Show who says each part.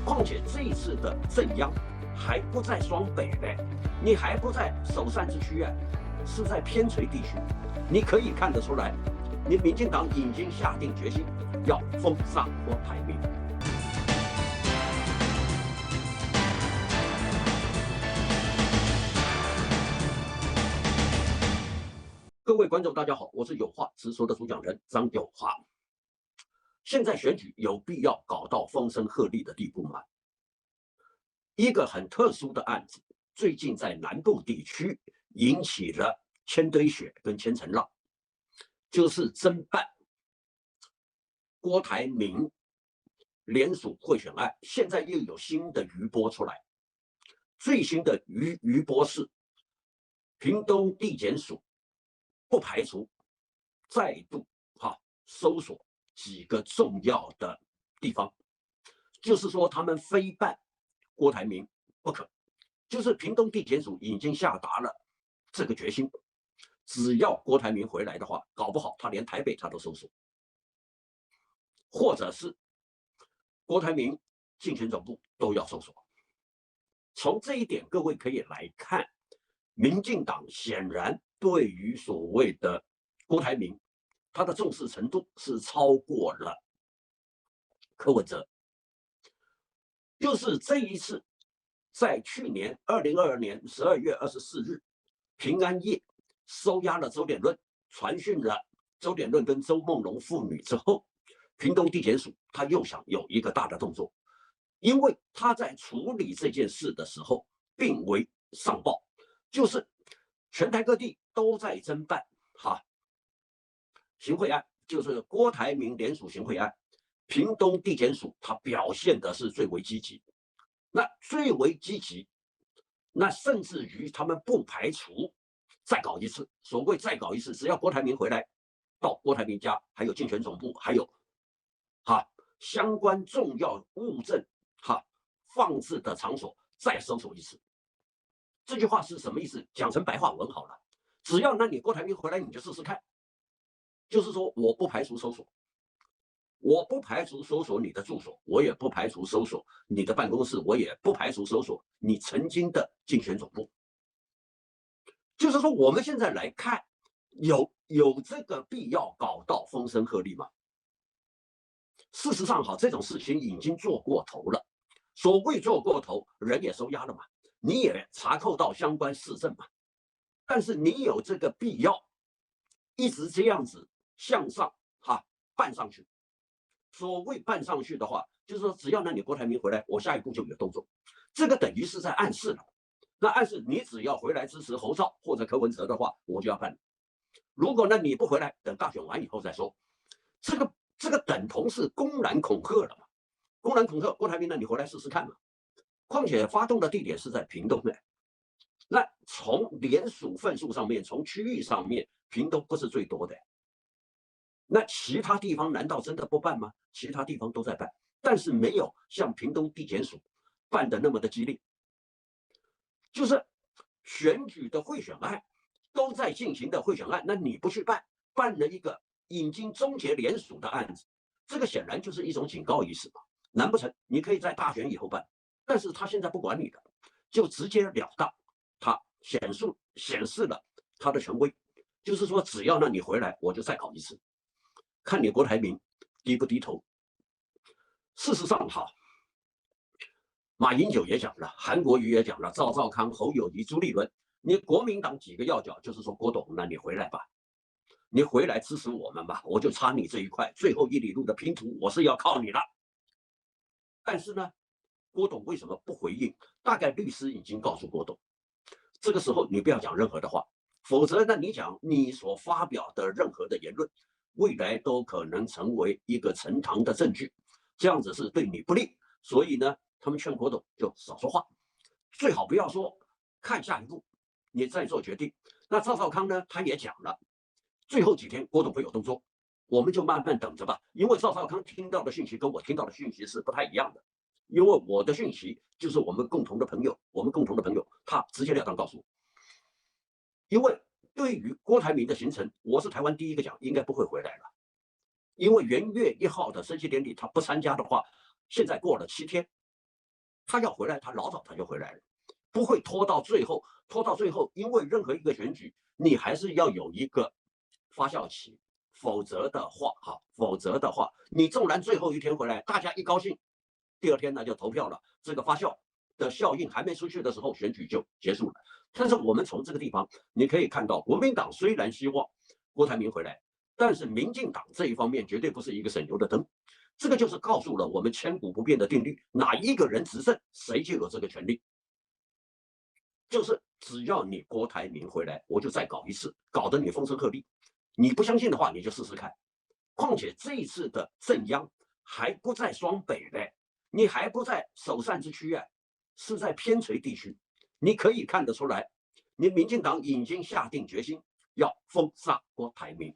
Speaker 1: 况且这一次的震央还不在双北呢，你还不在首善之区啊，是在偏陲地区。你可以看得出来，你民进党已经下定决心要封杀郭台铭。各位观众，大家好，我是有话直说的主讲人张友华。现在选举有必要搞到风声鹤唳的地步吗？一个很特殊的案子，最近在南部地区引起了千堆雪跟千层浪，就是侦办郭台铭联署贿选案，现在又有新的余波出来。最新的余波是，屏东地检署不排除再度搜索几个重要的地方，就是说他们非办郭台铭不可，就是屏东地检署已经下达了这个决心，只要郭台铭回来的话，搞不好他连台北他都搜索，或者是郭台铭竞选总部都要搜索。从这一点，各位可以来看，民进党显然对于所谓的郭台铭，他的重视程度是超过了柯文哲。就是这一次，在去年2022年12月24日平安夜收押了周点论，传讯了周点论跟周梦龙父女之后，屏东地检署他又想有一个大的动作，因为他在处理这件事的时候并未上报，就是全台各地都在侦办行贿案，就是郭台铭联署行贿案，屏东地检署他表现的是最为积极，那最为积极，那甚至于他们不排除再搞一次。所谓再搞一次，只要郭台铭回来，到郭台铭家，还有竞选总部，还有相关重要物证放置的场所再搜索一次。这句话是什么意思？讲成白话文好了，只要你郭台铭回来，你就试试看。就是说，我不排除搜索，我不排除搜索你的住所，我也不排除搜索你的办公室，我也不排除搜索你曾经的竞选总部。就是说，我们现在来看，有这个必要搞到风声鹤唳吗？事实上，这种事情已经做过头了。所谓做过头，人也收押了嘛，你也查扣到相关事证嘛，但是你有这个必要一直这样子向上办上去。所谓办上去的话，就是说只要你郭台铭回来，我下一步就有动作。这个等于是在暗示了。那暗示你只要回来支持侯兆或者柯文哲的话，我就要办。如果你不回来，等大选完以后再说。这个等同是公然恐吓了嘛？公然恐吓郭台铭，你回来试试看嘛。况且发动的地点是在屏东那从联署份数上面，从区域上面，屏东不是最多的。那其他地方难道真的不办吗？其他地方都在办，但是没有像屏东地检署办的那么的激烈。就是选举的贿选案都在进行的贿选案，那你不去办，办了一个已经终结联署的案子，这个显然就是一种警告意思嘛。难不成你可以在大选以后办？但是他现在不管你的，就直截了当，他显示了他的权威，就是说只要你回来，我就再搞一次，看你郭台铭低不低头。事实上马英九也讲了，韩国瑜也讲了，赵少康、侯友宜、朱立伦，你国民党几个要角就是说，郭董，那你回来吧，你回来支持我们吧，我就差你这一块最后一里路的拼图，我是要靠你了。但是呢，郭董为什么不回应？大概律师已经告诉郭董，这个时候你不要讲任何的话，否则你讲你所发表的任何的言论，未来都可能成为一个呈堂的证据，这样子是对你不利。所以呢，他们劝郭董就少说话，最好不要说，看下一步你再做决定。那赵少康呢，他也讲了，最后几天郭董会有动作，我们就慢慢等着吧。因为赵少康听到的讯息跟我听到的讯息是不太一样的，因为我的讯息就是我们共同的朋友他直截了当告诉我，因为对于郭台铭的行程，我是台湾第一个讲应该不会回来了，因为元月1号的升旗典礼他不参加的话，现在过了7天，他要回来，他老早他就回来了，不会拖到最后，拖到最后，因为任何一个选举，你还是要有一个发酵期，否则的话，你纵然最后一天回来，大家一高兴，第二天呢就投票了，这个发酵的效应还没出去的时候，选举就结束了。但是我们从这个地方，你可以看到，国民党虽然希望郭台铭回来，但是民进党这一方面绝对不是一个省油的灯。这个就是告诉了我们千古不变的定律：哪一个人执政，谁就有这个权利。就是只要你郭台铭回来，我就再搞一次，搞得你风声鹤唳。你不相信的话，你就试试看。况且这一次的震央还不在双北嘞，你还不在首善之区啊，是在偏陲地区。你可以看得出来，你民进党已经下定决心要封杀郭台铭。